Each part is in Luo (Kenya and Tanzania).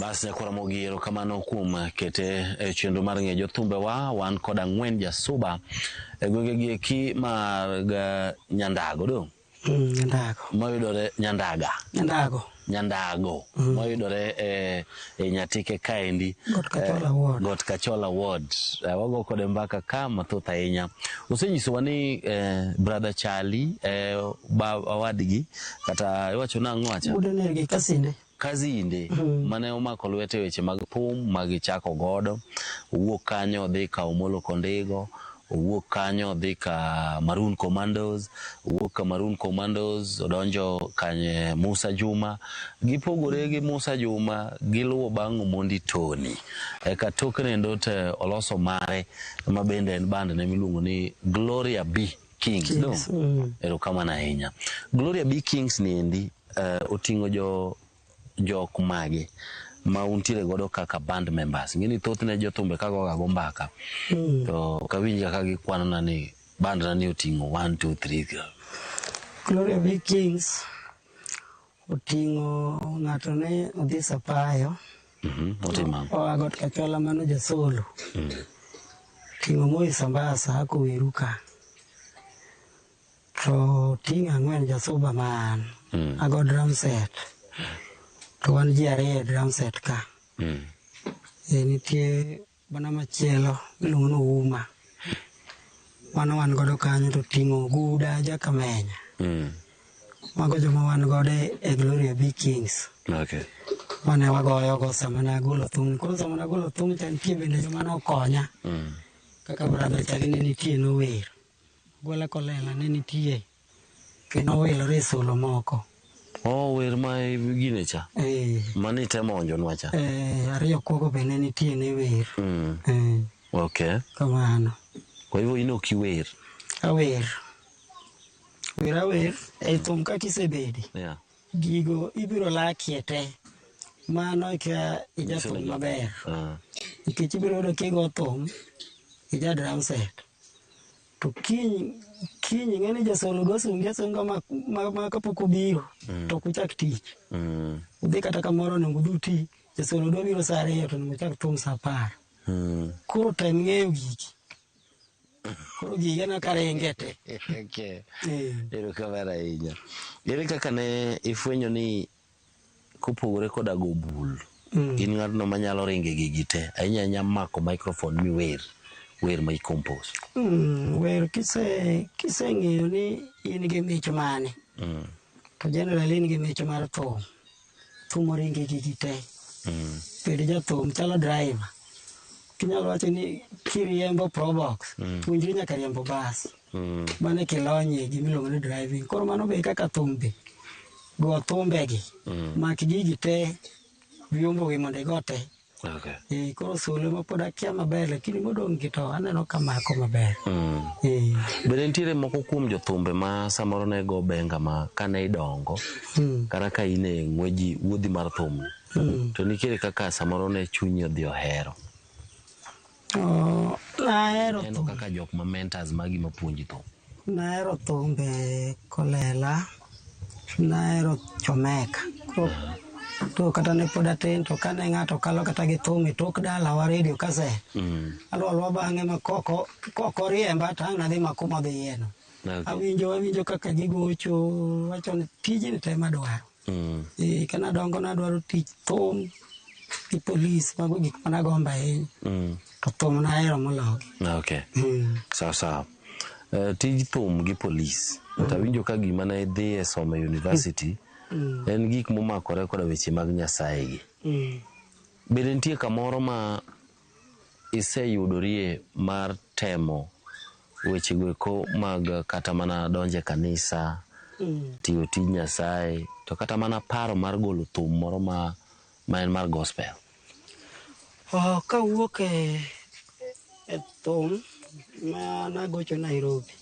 Bas nyakora mogiro kamano kuom kete e chenro mar ng'e jothumbe wan kod ang'wen jasuba e gwenge gi eki mar Nyandago do. Nyandago. Mayudore Nyandago. Mayudore e Nyatike kaendi. Got Kachola Ward. Wago kode mbaka ka mathoth ahinya. Osenyisowa ni brother Charlie wadgi kata iwacho nang'o acha? Udenegi Kazinde mane omako lwete weche mag thum mag chako godo, owuok kanyo odhi ka Omolo Kondego, owuok kanyo odhi ka Maroon Commandos, owuok ka Maroon Commandos odonjo kanye Musa Juma, gipogore gi Musa Juma giluwo bang' Omondi Tony. Eka tokene ndo te oloso mare ma bende en band ne miluongo ni Gloria B Kings no. Erokamano ahinya. Gloria B Kings ni endi oting'o jok mage ma untiere godo kaka band members. Ngini thothne jothumbe kago go mbaka. To kawinja ka gikwanona ni band na ni oting'o 1 2 3. Gloria B Kings oting'o ng'ato ne odhi Sapayo. Otima. Got Kachola mano jasolo. Ting'o Moi Sambasa ako Wiruka. To ting'o ang'wen jasuba man. Ago drum set. To wan ji ariyo drum set ka. Nitie bana machielo miluongo ni Uma. Mano wan godo kanyo to ting'o Guda Jakamenya. Mago joma wan godo e Gloria B Kings. Okay. Mane wagoyo go sama na golo thum. Koro sama na golo thum to nitie bende joma nokonya. Kaka brother Charlie ne nitie nower. Gola Kolela ne nitie. Kendo owilore solo moko. Wer ma gine cha. Mani temo onjonwa cha. Ariyo kogo bende nitie ne wer. Okay. Kamano. Kwa hivyo ino kiwer. Awer. E thum ka kisebedi. Yeah. Gigo ibiro lakie te. Mano ka ija thum maber. Nikech ibiro yudo kigo thum ija drum set. To kiny ng'eni jasolo dwasung jasunga ma kapok obiro to kuchak tich. Udhi kata kamoro nongo duti jasolo dwa biro sa ariyo to nongo chak thum sa 10. Koro tem ng'eyo gigi. Koro gigi na karengete. Okay. Erokamano ahinya. Ere kaka ne ifwenyo ni kopogore koda go bul in ng'atno manyalo ringe gigi te ahinya mako microphone miwer ma i-compose. Wer kiseng'eyo ni in gi mich mane. To generally in gi mich mar thum. Thum oringe gigi te. Bed jathum chalo driver. Kinyalo wacho ni kiriembo Probox. Puonjri nyaka riembo bus. Mane kilonye gimiluongo ni driving. Koro mano be kaka thum be. Go thumbegi. Mak gigi te. Viombo wi mondo igo te. Okay. Koro solo ma pod akia maber lakini modong' gi to aneno ka mako maber. Bende nitiere moko kuom jothumbe ma samoro ne go benga ma kane idongo kata ka in e wuodhi mar thum to nitiere kaka samoro ne chunyi odhi ohero. Nahero thum. Kaka jok ma mentors magi mapuonji thum. Nahero thumbe Kolela. Nahero Chomeka. To kata ne pod atin to kane ng'ato kalo kata gi thum e tok dala wa radio kaset. Alwa bang'e ma koko riemba to ang' nadhi mako madhi yieno. Awinjo kaka gigocho wacho ni tijni te madwaro. Kana dongo nadwaro tich thum gi polis mago gik managomba ahinya. To thum nahero moloyo. Okay. Sawa. Tij thum gi polis. Tawinjo ka gima ne dhi e somo university. En gik momakore koda weche mag Nyasaye gi. Bende nitie kamoro ma iseyudorie mar temo weche goeko mag kata mana donje kanisa, tiyo tij Nyasaye, to kata mana paro mar golo thum moro ma en mar gospel. Kawuok e thum ma nagocho Nairobi,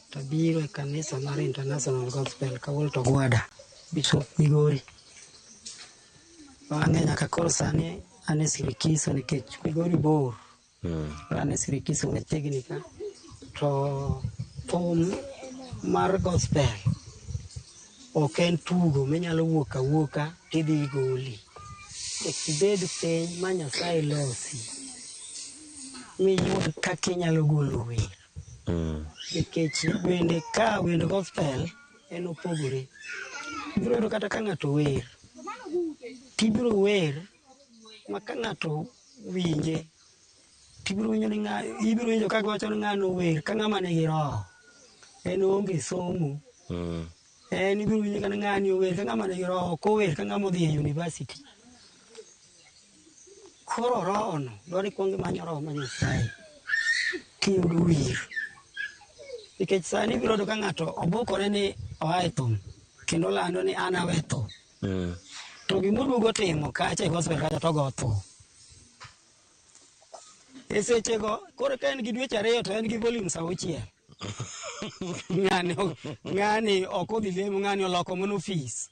tabiro e kanisa mar International Gospel Kawolto Gwada. Bishop Migori. Bang'e nyaka koro sani ane Sirikiso nikech Migori bor. Ane Sirikiso machiegni ka. To thum mar gospel ok en tugo minyalo wuok awuoka tidhi goli. ibed piny ma Nyasaye losi miyud kaka inyalo golo wer. Nikech wend gospel en opogore. Ibiro yudo kata ka ng'ato wer, tibiro wer ma ka ng'ato winje, ibiro winjo ka giwacho ni ng'ano wer ka ng'ama nigi roho, en onge somo. En ibiro winjo ka ng'ani ower ka ng'ama nigi roho, ok ower ka ng'ama odhi e university. Koro rohono dwaro ikuongo imanyo roho ma Nyasaye kiyudo wir. Nikech sani ibiro yudo ka ng'ato obukore ni oa e thum kendo lando ni an awe thum. To gimoduogo timo kacha e gospel kacha to go thum. E sechego koro ka en gi dweche 2 to en gi volumes 6. Ng'ani ok odhi lemo, ng'ani oloko mana ofis.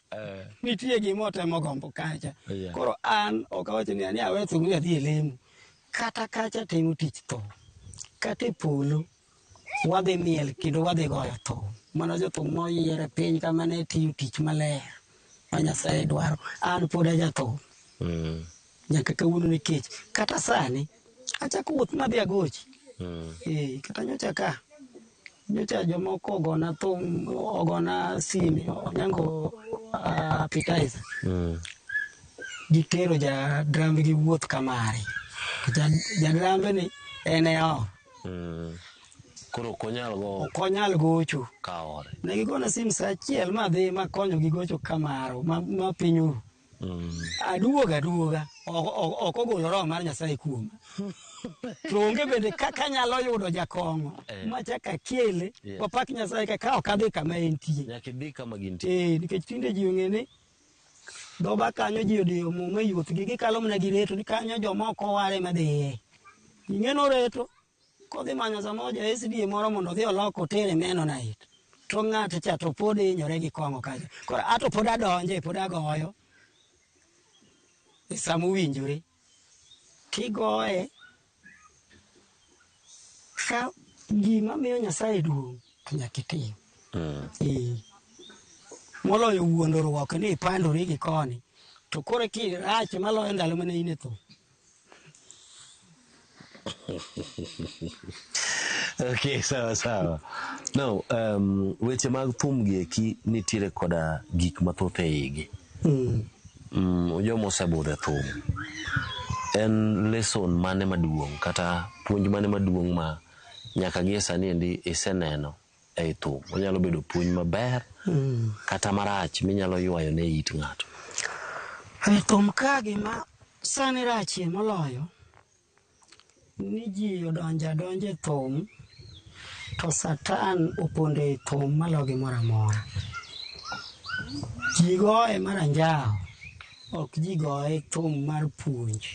Nitie gima otemo gombo kacha. Koro an ok awacho ni awe thum ni adhi e lemo. Kata kacha timo tich thum. Kata e polo wadhi miel kendo wadhi goyo thum. Mana jothum moyier e piny kama ne tiyo tich maler ma Nyasaye dwaro. An pod aja thum. Nyaka kawuono nikech kata sani achako wuoth madhi agochi. Kata nyocha jomoko ogona thum, ogona sime, onyango appetizer. Gitero jadrambe gi wuoth kamare. Jadrambe ni en e ot. Koro ok onyal gocho. Ne gigona sim sa achiel madhi makonyo gi gocho kamaro ma piny uru. Aduoga. Ok ogolo roho mar Nyasaye kuoma. To onge bende kaka nyalo yudo jakong'o machaka kele wapak Nyasaye ka ok adhi kama entie. Nyaka idhi kama gintie. Nikech tinde ji ong'e ni dhoba kanyo ji odiyo muma e wuoth gi gikalo mana gi reto ni kanyo jomoko ware madhiye. Ing'eno reto kodhi manyo samoro ja SDA moro mondo odhi olok otere meno night. To ng'ato cha to pod hinyore gi kong'o kacha. Koro ato pod adonje, pod agoyo e sama owinjore. Tigoye ka gima miyo Nyasaye duong' to nyaka itim. Moloyo wuondruok ni ipandori gi koni. To koro kirach maloyo ndalo mane in e thum. Okay, sawa. Now, weche mag thum gi eki nitiere koda gik mathoth e igi. Joma osebudho e thum. En lesson mane maduong' kata puonj mane maduong' ma nyaka gie sani endi iseneno e thum. Onyalo bedo puonj maber kata marach minyalo ywayo ne it ng'ato. E thum ka gima sani rachie moloyo ni ji odonja e thum to Satan opondo e thum malo gimoro amora. Ji goye mar anjawo, ok ji goye thum mar puonj.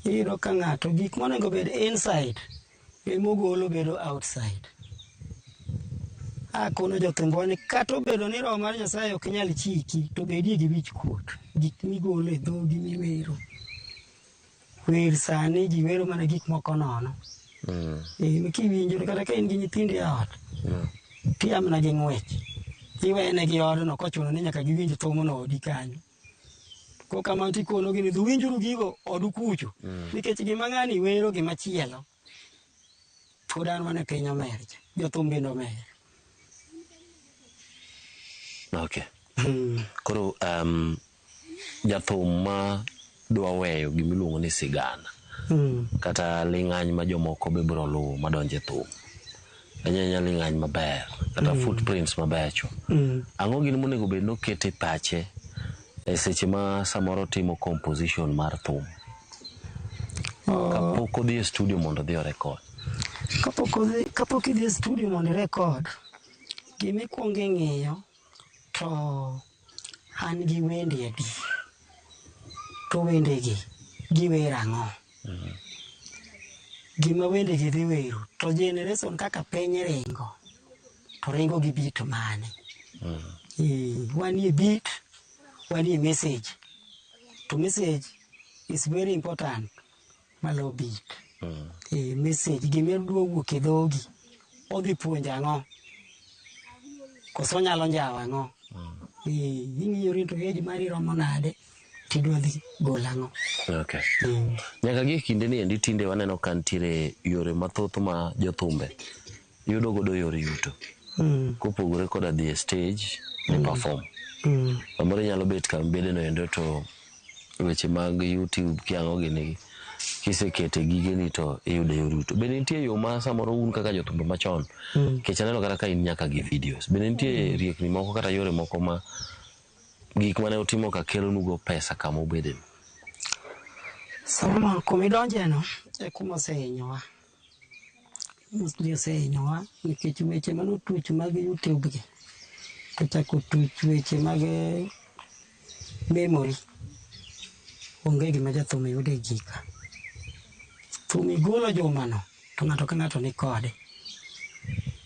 Iyudo ka ng'ato gik monego bed inside emogolo bedo outside. Kono jothumbo ni kata obedo ni roho mar Nyasaye ok nyal chiki to bedie gi wich kuot. Gik migolo e dhogi miwero. Wer sani ji wero mana gik moko nono. Kiwinjo kata ka in gi nyithindo e ot, tiamna gi ng'wech. Iwene gi odno kochuno ni nyaka giwinj thum no odi kanyo. Kokamano tikono gini winjuru gigo odu kucho. Nikech gima ng'ani wero gima chielo. Pod an mana piny omer cha. Jothum bende omer. Okay. Koro jathum ma dwa weyo gimiluongo ni sigana. Kata ling'any ma jomoko be biro luwo madonje thum. Anyanya ling'any maber kata footprints mabecho. Ang'o gini monego bed nokete pache e seche ma samoro timo composition mar thum? Kapok odhi e studio mondo odhi o record. Kapok idhi e studio mondo irekod, gima ikuongo ing'iyo to an gi wende adi. To wendegi giwer ang'o. Gima wendegi dhi wero to generation kaka piny ringo to ringo gi beat mane. Wanie beat, wanie message. To message is very important malo beat. Message gima dwa wuok e dhogi odhi puonjo ang'o. Koso onyalo njawo ang'o. Ing'iyori to age mari romo nade. tidwa dhi golang'o. Okay. Nyaka gi kinde ni endi tinde waneno kan tire yore mathoth ma jothumbe yudo godo yore yuto. Kopogore koda dhi stage ni perform. Amore nyalo bet kam bede no endo to weche mag YouTube kiango gini kisekete gige ni to iyudo yor yuto. Bende nitie yo ma samoro un kaka jothumbe machon. Kech aneno kata ka in nyaka gi videos. Bende nitie riekni moko kata yore moko ma gik mane utimo ka kelo nugo pesa kama ubede. Sama kumidonje no e kuma osehinyowa. Mostly osehinyowa nikech weche manotuch mag YouTube gi. Ochako tuch weche mag memory. Onge gima jathum yudo e gika. Thum igolo jumano to ng'ato ka ng'ato ni kode.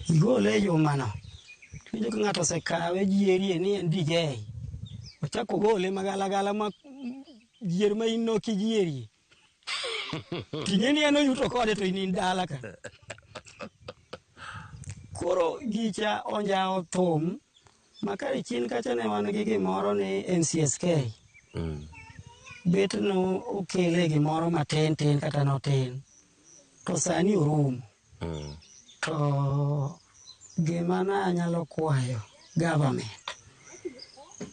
Igole e jumano. Tujo ka ng'ato osekawe jieri ni en DJ. Ochako gole magala ma jier ma in nokijieri. Ting'eni en oyuto kode to in dala ka. Koro gicha onjao thum makare chien kacha ne wan gi gimoro ni NCSK. Bet no okele gimoro matin kata notin. To sani orumo. To gima na anyalo kwayo government.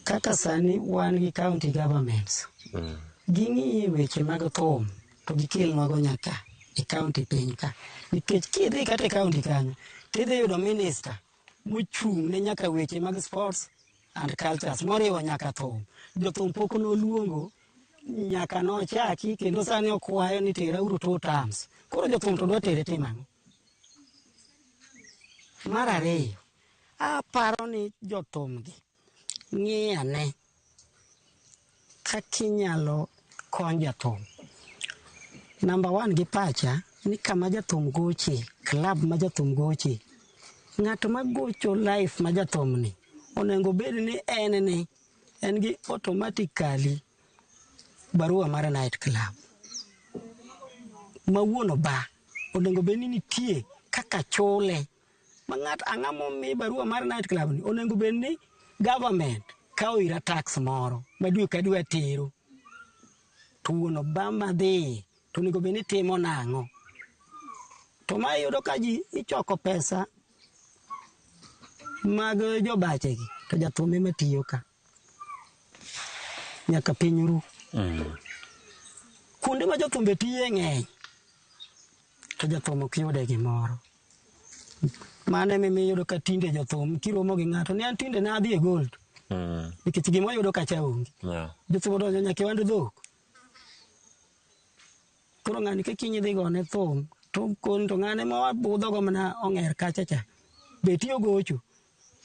Kaka sani wan gi county governments. Ging'i weche mag thum to gikelnwago nyaka e county piny ka. Nikech kidhi kata e county kanyo, tidhi yudo minister mochung' ne nyaka weche mag sports and cultures moriwo nyaka thum. Jothum pok noluongo nyaka nochaki kendo sani okwayo ni tera uru 2 terms. Koro jothum to dwa tere timang'o. Mar ariyo, aparo ni jothum gi ng'iyane kaka inyalo kony jathum. Number 1 gi pacha ni kama jathum goche, club ma jathum goche, ng'at ma gocho life ma jathum ni onego bed ni en gi automatically barua mar night club. Mawuono ba onego bed ni nitie kaka chule. Ma ng'at ang'amo mi barua mar night club ni onego bed ni government kao ira tax moro ma dwe ka dwe tero. To wuono ba madhi to onego bed ni timo nang'o. To ma iyudo ka ji ichoko pesa mag jobache gi to jathum ema tiyo ka. Nyaka piny ru. Kuonde ma jothumbe tiye ng'eny to jathum ok yude gimoro. Mane miyudo ka tinde jothum kiromo gi ng'ato ni an tinde ne adhi e gold. Nikech gima yudo kacha onge. Jothum odonjo nyaka wand dhok. Koro ng'ani ka kiny dhi gone thum to koni to ng'ane ma budho go mana ong'er kacha cha. Be tiyo gocho.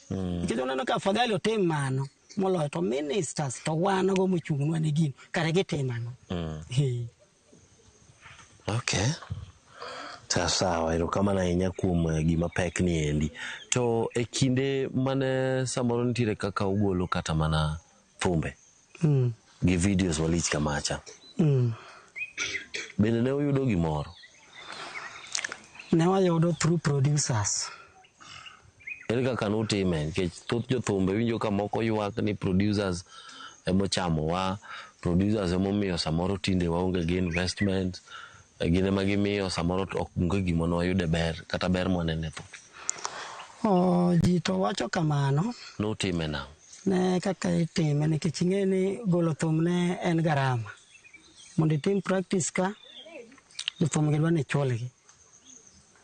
Nikech oneno ka afadhali otim mano moloyo to ministers to wan go mochung'nwa ne gino kare gitimano. Okay. Sawa, erokamano ahinya kuom gima pek ni endi. To e kinde mane samoro nitiere kaka ugolo kata mana thumbe gi videos walich kamacha. Bende ne uyudo gimoro? Ne wayudo through producers. Ere kaka nutime? Nikech thoth jothumbe winjo ka moko ywak ni producers emochamowa, producers emomiyo samoro tinde waonge gi investment. Gine magimiyo samoro ok onge gima wayude ber kata ber mwanene thum. Ji to wacho kamano. Nutime nang'o? Ne kaka itime nikech ing'e ni golo thum ne en garama. Mondo itim practice ka, jothum gi dwa ni chulgi.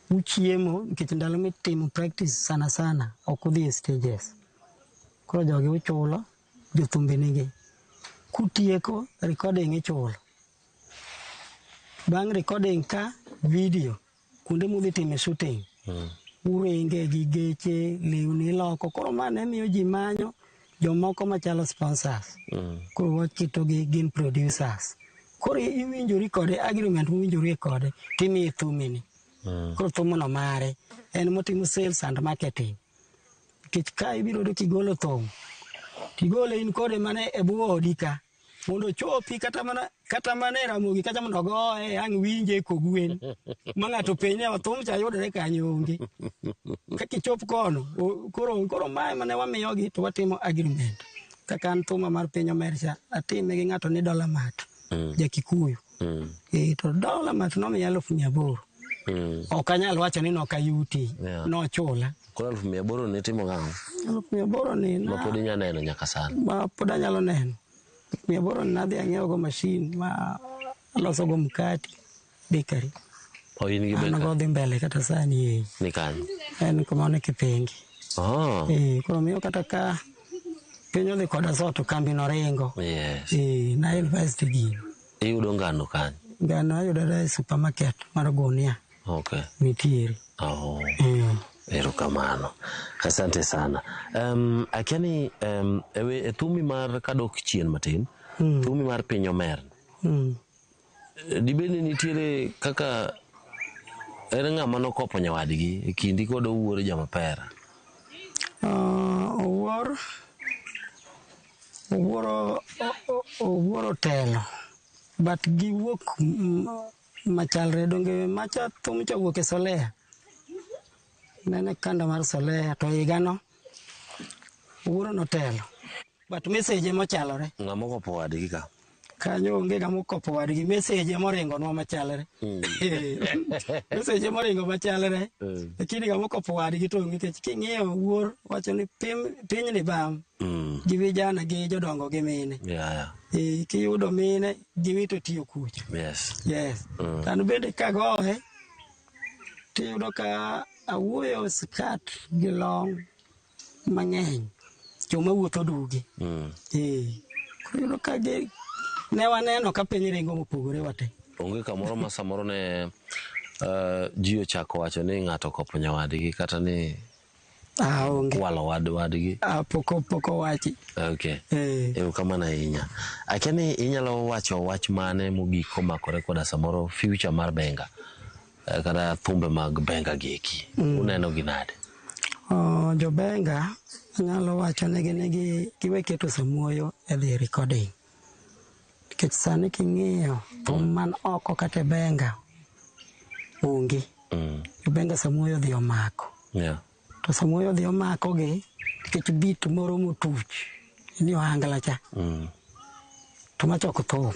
Uchiemo nikech ndalo mitimo practice sana ok udhi e stages. Koro jogi uchulo, jothumbe nigi. Kutieko recording ichulo. Bang' recording ka video kuonde mudhi time shooting. Uringe gi geche, lewni loko. Koro mane miyo ji manyo jomoko machalo sponsors. Koro wakito gi gin producers. Koro iwinjori kode agreement muwinjori kode timiye thumini. Koro thumuno mare en motimo sales and marketing. Nikech ka ibiro do kigolo thum, tigole in kode mane e bwo odi ka. Mondo chopi kata mana e Ramogi kacha mondo goye ang' winje kogwen. Ma ng'ato penye thum cha yudore kanyo onge. Ka kichop kono, koro mae mane wamiyogi to watimo agreement. kaka an thuma mar piny Omercha atime gi ng'ato ni $100 ja Kikuyu. To $100 nomiya 800. Ok anyal wacho ni nokayuti, nochula. Koro 800 ne timo ng'ang'o? 800 ni ma pod inya neno nyaka sani. Ma pod anyalo neno. 800 ni nadhi ang'iewo go mashin ma aloso go mkati bakery. In gi bakery? An go dhi mbele kata sani. Ni kanyo? En kumane Kipengi. Koro miyo kata ka piny odhi koda soto kambi noringo. Yes. Na university gino. Iyudo ngano kanyo? Ngano ayudore e supermarket mar Gunia. Okay. Nitiere. Erokamano. Asante sana. Akiani e thumi mar kadok chien matin, thumi mar piny Omer. Dibeni nitiere kaka ere ng'ama nokopo nyawadgi e kindi kod owuor jamapera? Owuoro telo. But giwuok machalre donge macha thum cha wuok e Solea. Nene kanda mar Solea to higano owuoro notelo. But message mochalore. Ng'ama okopo wadgi ka? Kanyo onge ng'ama okopo wadgi, message moringo nwa machalore. Message moringo machalore. Lakini ng'ama okopo wadgi to nikech king'iyo wuor wacho ni piny ni bam. Gi vijana gi jodongo gi mine. Kiyudo mine giwito tiyo kucho. Yes. An bende kagohe tiyudo ka awuoyo skat gi long mang'eny choma wuotho dugi. Kuyudo ka ne waneno ka piny ringo mopogore wate. Onge kamoro ma samoro ne ji ochako wacho ni ng'ato kopo nyawadgi kata ni kwalo wadgi? Poko wachi. Okay. Erokamano ahinya. Akiani inyalo wacho wach mane mogiko makore koda samoro future mar benga kata thumbe mag benga gieki? Uneno ginade? Jo benga anyalo wacho negi giwe keto samuoyo e dhi recording. Nikech sani king'iyo thum man oko kata benga onge. Benga samuoyo dhi omako. To samuoyo dhi omako gi nikech beat moro motuch ni ohangla cha. To machoko thum.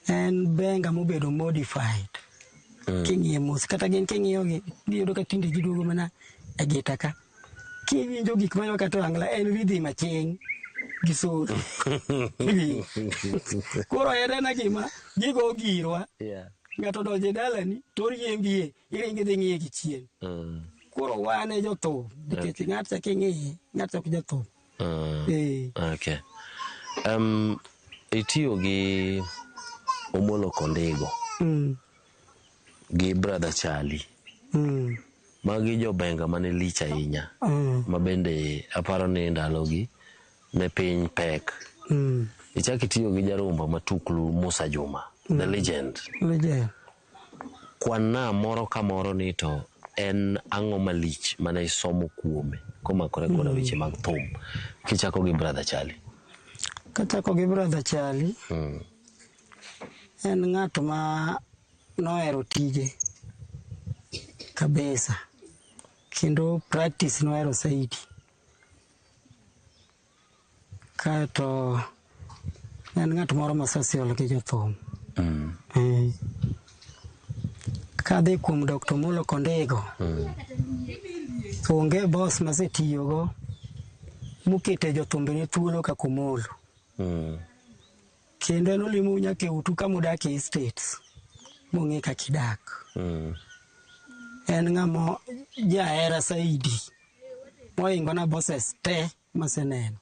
En benga mobedo modified. King'iyo mos kata gin king'iyo gi giyudo ka tinde giduogo mana e gita ka. Kiwinjo gik mayo kata ohangla en ridhi maching gi soro. Koro na gima gigo girwa. Ng'ato donje dalani to riembie iringi dhi ng'iye gi chien. Koro wane jothum nikech ng'at cha king'iye ng'at cha jothum. Okay. Itiyo gi Omolo Kondego gi Brother Charlie. Magi jo benga mane lich ahinya. Ma bende aparo ni ndalogi ne piny pek. Ichak itiyo gi jarumba matuklu Musa Juma, the legend. Kwana moro ka moro ni to en ang'o malich mane isomo kuome komakore koda weche mag thum kichako gi Brother Charlie? Kachako gi Brother Charlie, en ng'at ma nohero tije kabisa, kendo practice nohero saidi. Kato en ng'at moro ma social gi jothum. Kadhi kuom Dr. Omolo Kondego, onge boss masetiyogo mukete jothumbe thuolo kaka Omolo. Kendo en olimo nyaka e utu kama udake e states mong'e kaka idak. En ng'ama jahera saidi mohingo na bosses te maseneno.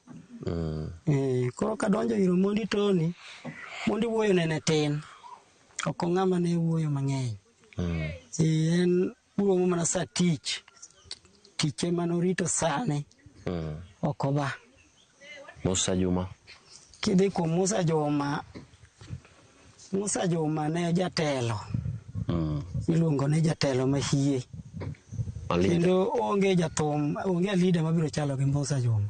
Koro kadonjo ir Mondi Tony, Mondi wuoyo nene tin, ok ng'ama ne wuoyo mang'eny. En uomo mana sa tich manorito sane ok oba. Musa Juma? Kidhi kuom Musa Juma ne jatelo. Iluongo ne jatelo mahie. Kendo onge jathum, onge leader mabiro chalo gi Musa Juma.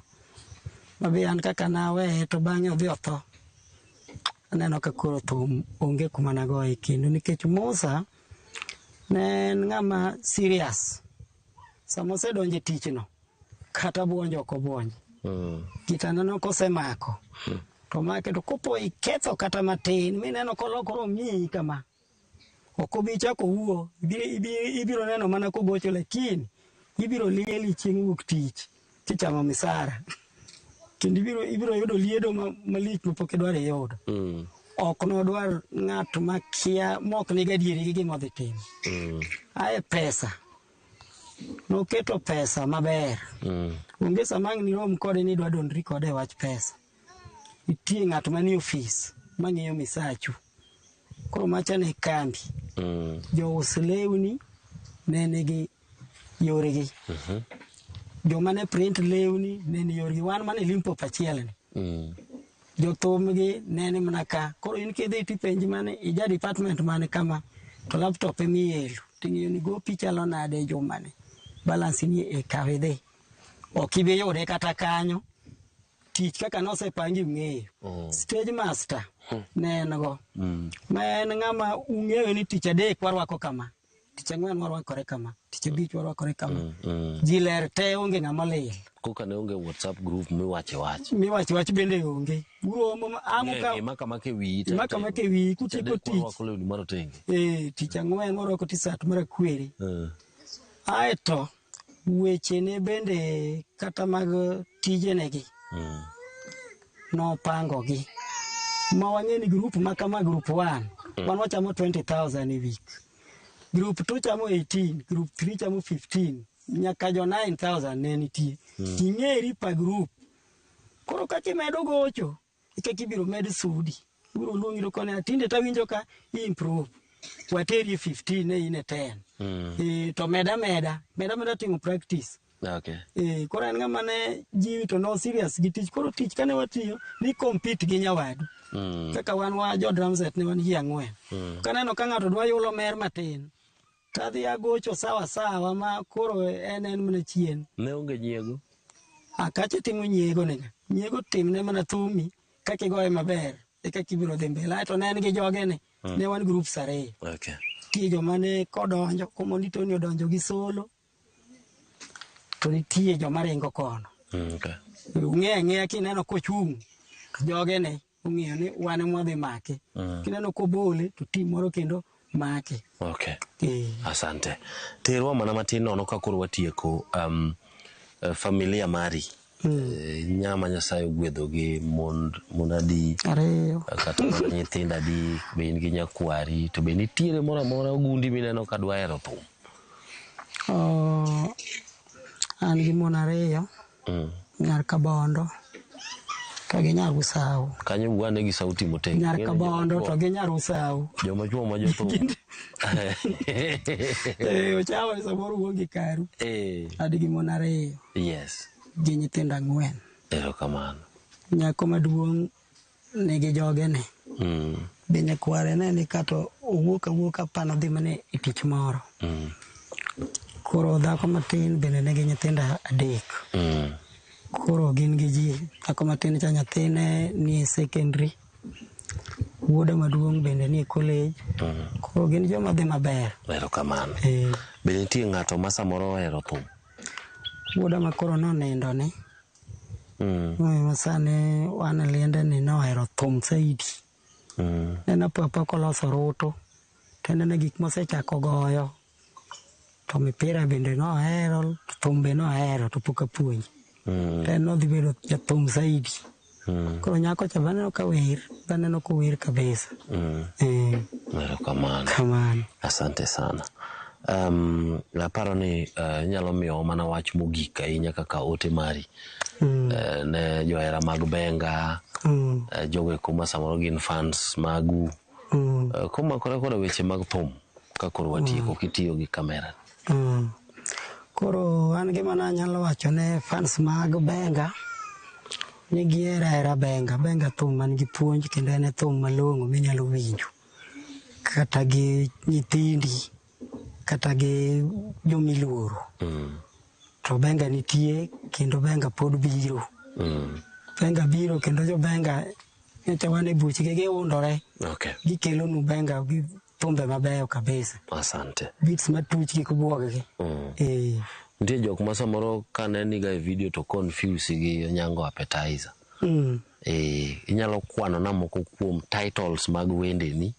Mabe an kaka nawe to bang'e odhi otho. Aneno ka koro thum onge kuma nagoye kendo nikech Musa ne en ng'ama serious. Sama osedonjo e tichno, kata buonjo ok obuonjo. Gitana no kosemako. To make to kopo iketho kata matin, mineno kolokoro ng'i kama. Ok obi chako wuo, ibiro neno mana kogocho, lakini ibiro lieli chieng' wuok tich kichamo misara. Kendo ibiro yudo liedo malich mapok idwar yudo. Ok nodwar ng'at makia mok ni gadieri gi gima dhi timo. Ae pesa. Noketo pesa maber. Onge samang' ni rom kode ni dwa donri kode wach pesa. Itie ng'at mani ofis mang'iyo misachu. Koro machane kambi. Jous lewni ne nigi yoregi. Joma ne print lewni ne ni yoregi. Wan mane Limpopo achiel ni. Jothumgi ne ni mana ka. Koro in kidhi tipenji mane ija department mane kama. To laptop emielu. Ting'iyo ni go pichalo nade jomane. Balance ni e kawidhi. Ok ibi yude kata kanyo. Tich kaka nosepangi ng'eyo. Stage master ne en go. Ma en ng'ama ung'eyo ni tich adek warwako kama. Tich ang'wen warwakore kama. Tich abich warwakore kama. Ji ler te onge ng'ama lil. Koka ne onge WhatsApp group miwache wach. Miwache wach bende onge. Uromo amuka. Imaka wi. Imaka wi kutieko tich. Warwako lewni marotenge. Tich ang'wen warwako tisat marakwere. Aeto weche ne bende kata mag tijenegi. Nopango gi. Ma wang'eni group makama group 1. Wan wachamo 20,000 a week. Group 2 chamo 18. Group 3 chamo 15. Nyaka jo 9,000 ne nitie. Ing'eri pa group. Koro kaka imedo gocho, ikaki biro med sudi. Biro luongi to kone atinde tawinjo ka improve. Wateri 15 ne ine 10. To meda timo practice. Okay. Koro en ng'ama ne jiwi to no serious gi tich. Koro tich kane watiyo ni compete gi nyawadu. Kaka wan jo drumset ne wan ji ang'wen. Kaneno ka ng'ato dwa yulo mer matin. Tadhi agocho sawa ma koro en mana chien. Ne onge nyiego? Kache timo nyiego nega. Nyiego timne mana thumi. Kaka igoye maber. Kaka ibiro dhi mbele. To ne en gi joge ne. Ne wan groups 2. Okay. Tie joma ne kodonjo. Komondi Tony odonjo gi solo. To nitie joma ringo kono. Okay. Ung'eya kineno kochung'. Joge ne. Ung'eyo ni wane mwadhi make. Kineno kobole to tim moro kendo make. Okay. Asante. Terwa mana matin nono ka koro watieko familia mari. Nyama Nyasaye ogwedho gi mon adi. Ariyo. Kata nyithindo adi. Be in gi nyakwari. To be nitiere moro amora ogundi mineno ka dwa hero thum? An gi mon ariyo. Nyar Kabondo. To gi nyar Usau. Kanyo buane gi sauti motegno. Nyar Kabondo to gi nyar Usau. Joma chuo ma jothum. Ochawa samoro wuok gi Karu. Adi gi mon ariyo. Yes. Gi nyithindo 4. Erokamano. Nyako maduong' nigi joge ne. Be nyakware ne ni kato owuok apano dhi mane e tich moro. Koro dhako matin bende nigi nyithindo 3. Koro gin gi ji. Dhako matin cha nyathine ni secondary. Wuoda maduong' bende ni college. Koro gin joma dhi maber. Erokamano. Be nitie ng'ato ma samoro ohero thum? Wuoda ma koro nonindo ni. Masane wan liende ni nohero thum saidi. Nena papa koloso ruto. Tendene gik mosechako goyo. To mipira bende nohero. Thum be nohero to pok apuonji. Ten nodhi bedo jathum saidi. Koro nyako cha baneno ka wer. Baneno ko wer kabisa. Erokamano. Kamano. Asante sana. Aparo ni nyalo miyo mana wach mogik ahinya kaka ote mari. Ne johera mag Benga. Jogo kuma samoro gin fans magu. Komakore koda weche mag thum ka koro watieko kitiyo gi kamera. Koro an gima nanyalo wacho ne fans mag Benga ni gihera Benga. Benga thum man gi puonj kendo en thum malong'o minyalo winjo. Kata gi nyithindi. Kata gi jomiluoro. To Benga nitie kendo Benga pod biro. Benga biro kendo jo Benga nyocha wane buchgi giundore. Okay. Gikelo nu Benga gi thumbe mabeyo kabisa. Asante. Beats matuch gi kubuoge gi. Nitie jok ma samoro kaneni ga video to confuse gi nyango appetizer. Inyalo kwano na moko kuom titles mag wende ni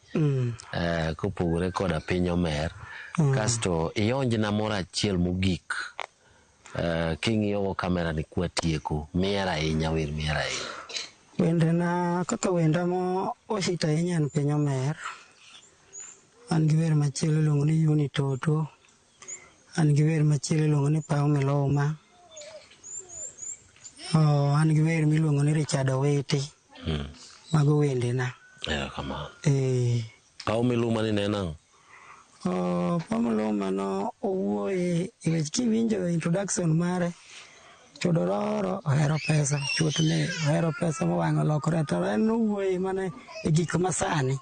kopogore koda piny omer kasto ionj na moro achiel mogik king'iyo kamera ni kwa tieko miera ahinya wer miera ahinya. Wende na kaka wenda mo osita ahinya en piny omer. An gi wer machielo iluongo ni Yuni Toto. An gi wer machielo iluongo ni Pau Miluma. An gi wer miluongo ni Richard Owiti. Mago wende na. Kamano. Pau Miluma ni nenang'? Pau Miluma no owuoye kiwinjo introduction mare. Chodororo ohero pesa, chutne ohero pesa mowang'o lokore to en owuoye mane e gik masani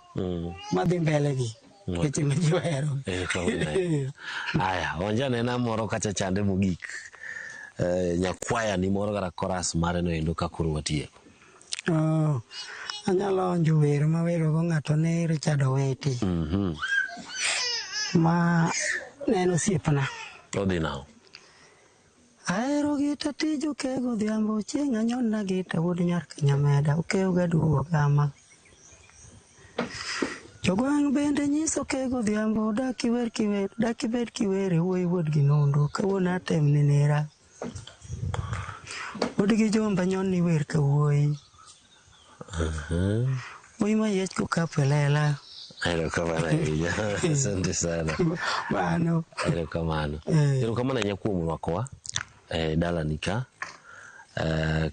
madhi mbele gi weche ma ji ohero. Aya, onja nena moro kacha chande mogik nyakwaya ni moro kata koras mare no endo kakoro watieko. Anyalo onjo wer ma wero go ng'ato ni Richard Owiti ma neno osiepna. Odhi nao. Ahero gita tijo ke godhiambo chieng' anyon na gita wuod nyar Nyameda okeo ga duoga ma. Jogwang' bende nyiso ke godhiambo daki bed kiwere wuoyi wuod gi nondo kawuono atem ni nera. Wuod gi jomba nyon ni wer ka wuoyi. Wuoyi ma yech ko kapo lela. Ahero kamano ahinya. Asante sana. Bano. Ahero kamano. Ahero kamano nyakuom rwakowa. Dala nika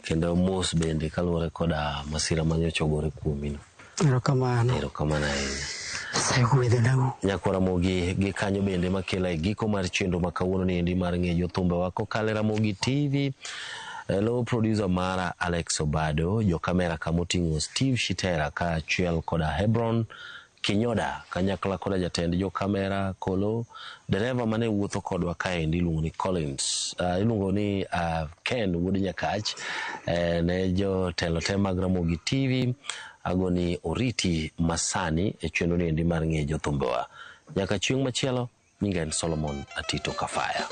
kendo mos bende kaluwore koda masira manyocha ogore kuomino. Erokamano. Erokamano ahinya. Segwedho dago. Nyakwa Ramogi gi kanyo bende makela e giko mar chenro ma kawuono ni endi mar ng'eyo thumbe wako kale Ramogi TV. Hello producer mara Alex Obado, jo kamera kamoting'o Steve Shitera ka achiel koda Hebron Kinyoda kanyakla koda jatend jo kamera Kolo, dereva mane wuotho kodwa kaendi iluongo ni Collins, iluongo ni Ken wuod Nyakach, ne jo telo te mag Ramogi TV agoni oriti masani e chenro ni endi mar ng'eyo jothumbewa. Nyaka chieng' machielo, nyinga en Solomon Atito Kafaya.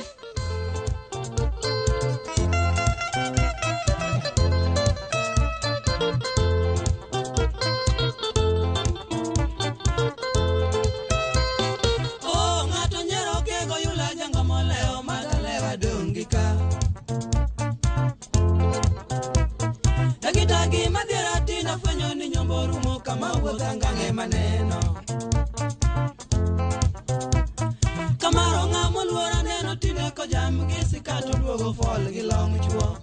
Kamaro ng'amo luora neno tine ko jam gi sikato duogo fol gi long chuo.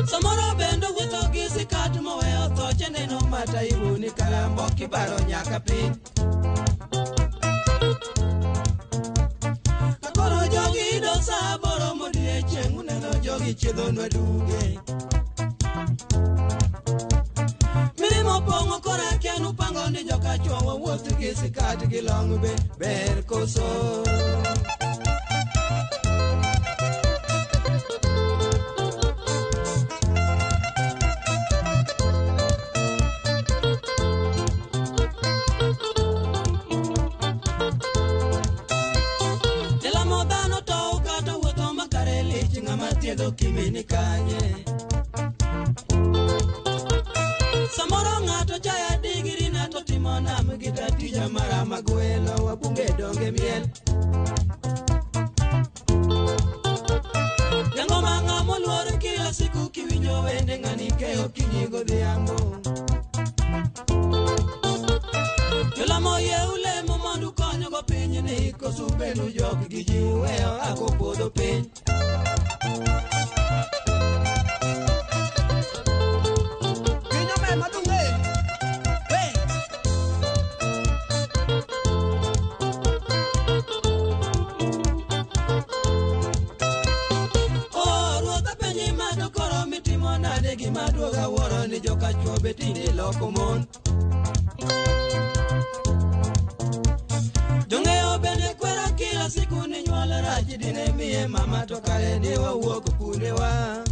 Samoro bendo wuotho gi sikato moweyo thoche neno mata ibu ni karambo kibaro nyaka piny. Kakoro jogi do saboro modie chieng' uneno jogi chiedho nwa duge. Pongo kora kianu pango ni joka chwa wuoth gi sikat gi long be ber koso. Jela modano to kata wuotho makare lich ng'ama thiedho kimini kanye. Samoro ng'ato chaya digiri na to timo nam gita tija mara magwelo wabunge donge miel. Yango manga moluor kila siku kiwinjo wende ng'ani keyo kinyi godhiambo. Jolamo ye ulemo mondo konyo go piny ni koso bendo jok gi ji weyo ako podho piny. Gimaduoga wuoro ni joka chwo betinde loko mon. Jong'eyo bende kwera kila siku ni nyuol rach dine miye mama to kare ni wawuok kundewa.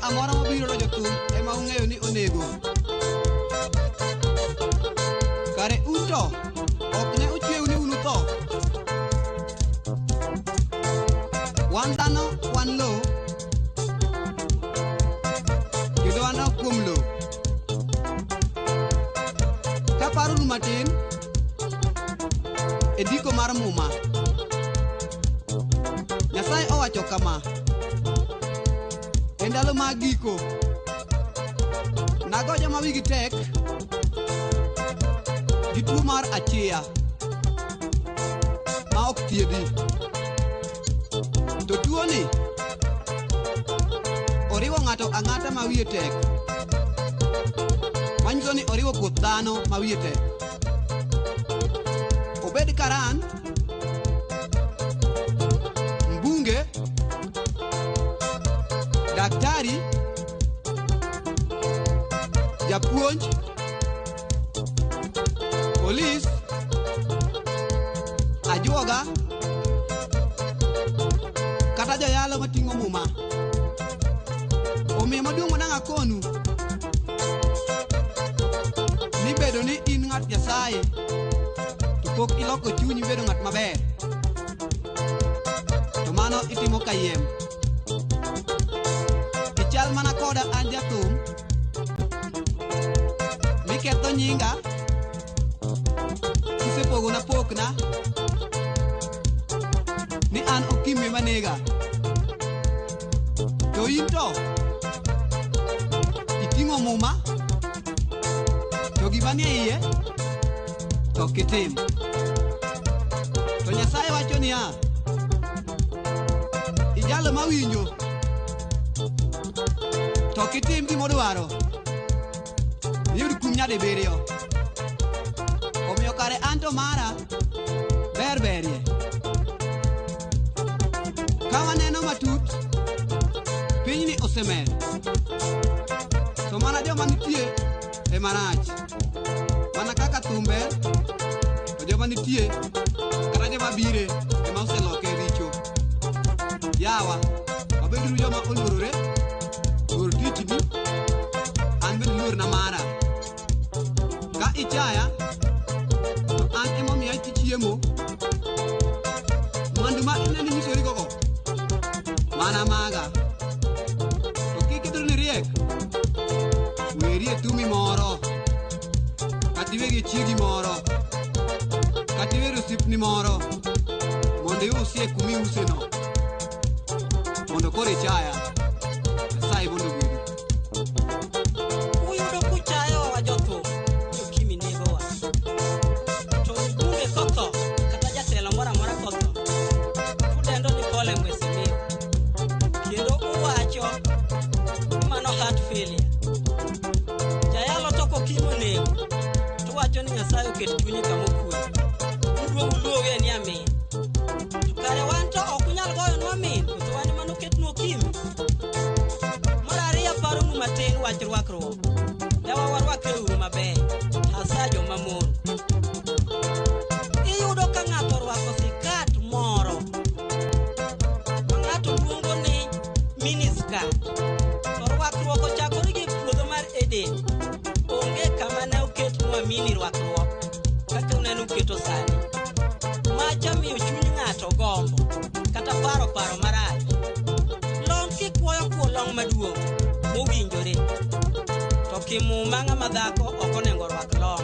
amora mobiro lo jothum ema ung'eyo ni onego. Kare uto ok ne ochweu ni unutho. Wan dhano wan lo, kendo wan ok kuom lo. Kaparonu matin e diko mar muma, Nyasaye owacho kama: e ndalo mag giko nago joma wigi tek gi tuo mar achiya ma ok thiedhi. To tuoni oriwo ng'ato ang'ata ma wiye tek, manyiso ni oriwo koth dhano ma wiye tek. Obed karan, mbunge, daktari, japuonj, polis, ajuoga, kata jayalo mating'o muma. Omiyo maduong' madang' akonu ni bedo ni in ng'at Nyasaye to pok iloko chunyi bedo ng'at maber, to mano itimo kayiem. Ichal mana koda an jathum miketho nyinga, kisepogona pokna ni an okime manega. To in to iting'o muma, to gima nie iye to kitim. To Nyasaye wacho niya, ijalo mawinjo to kitim gimodwaro iyud kum nyadibiriyo. Omiyo kare an to mara ber berie. Ka waneno matut pinyni osemer, to mana joma nitie e marach. Mana kaka thumber, to joma nitie kata joma bire ema oseloke richo. Yawa, wabedu joma oluorore, luor titini, an bende luor na mara. Ka ichaya, to an ema miya chiemo. Mwandu ma ineni nyisori gogo, mana maga. To kikidhuru ni riek, weri e tumi moro, katiwegi chiegi moro, katiweri osipni moro, mondo iusie kumi useno, mondo koro ichaya. Nyasaye mondo gwedhi. Uyudo kuchayo wa jothum okimi negowa, to mbunge kotho kata jatelo moro amora kotho, udendo ni pole mheshimiwa, kendo uwacho ni mano heart failure. Jayalo to kokimo nego, to wacho ni Nyasaye oket chunyi kamokwe. Uluoge ni amin. To kare wan to ok unyal goyonwa amin, to wan ema noketnwa okimi. Mar ariyo, paronu matin wach rwakruok. Yawa warwakre uru maber, hasa joma mon. Iyudo ka ng'ato orwako sikat moro ma ng'ato luongo ni miniskirt, to rwakruok ochakore gi puodho mar Eden. Onge kama ne oketnwa mini rwakruok kaka uneno uketo sani. Macha miyo chuny ng'ato gombo kata paro marach. Long kikuoyo kuo long maduong' mowinjore, to kimuma ng'ama dhako ok onego rwak long.